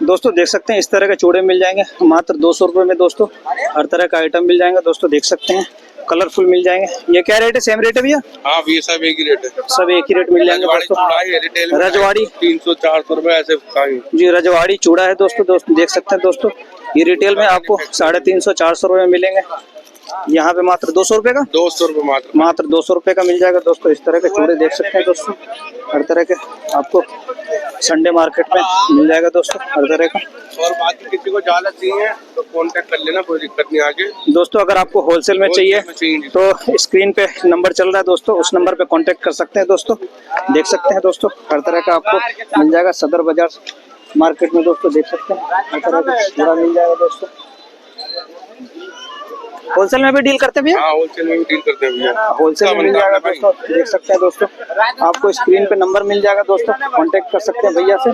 दोस्तों देख सकते हैं इस तरह के चूड़े मिल जाएंगे मात्र 200 रुपये में। दोस्तों हर तरह का आइटम मिल जाएंगे। दोस्तों देख सकते हैं कलरफुल मिल जाएंगे। ये क्या रेट है? सेम रेट है भैया? हाँ भैया सब एक ही रेट है। सब एक ही रेट मिल जाएंगे दोस्तों। रजवाड़ी 300-400 रुपए ऐसे जी, रजवाड़ी चूड़ा है दोस्तों। देख सकते हैं दोस्तों ये रिटेल में आपको 350-400 रुपये में मिलेंगे। यहाँ पे मात्र 200 रुपये का, 200 रुपए मात्र 200 रुपये का मिल जाएगा। दोस्तों इस तरह के चूड़े देख सकते हैं दोस्तों, हर तरह के आपको संडे मार्केट में मिल जाएगा दोस्तों, हर तरह का। और बाकी किसी को ज्यादा चाहिए तो कांटेक्ट कर लेना, कोई दिक्कत नहीं आगे। दोस्तों अगर आपको होलसेल में चाहिए तो स्क्रीन पे नंबर चल रहा है दोस्तों, उस नंबर पे कांटेक्ट कर सकते हैं दोस्तों। देख सकते हैं दोस्तों हर तरह का आपको मिल जाएगा सदर बाजार मार्केट में। दोस्तों देख सकते हैं हर तरह का चूड़ा मिल जाएगा दोस्तों। होलसेल में भी डील करते हैं भैया? हाँ होलसेल में भी डील करते हैं भैया। होलसेल में मिल जाएगा दोस्तों। देख सकते हैं दोस्तों आपको स्क्रीन पे नंबर मिल जाएगा दोस्तों, कांटेक्ट कर सकते हैं भैया से।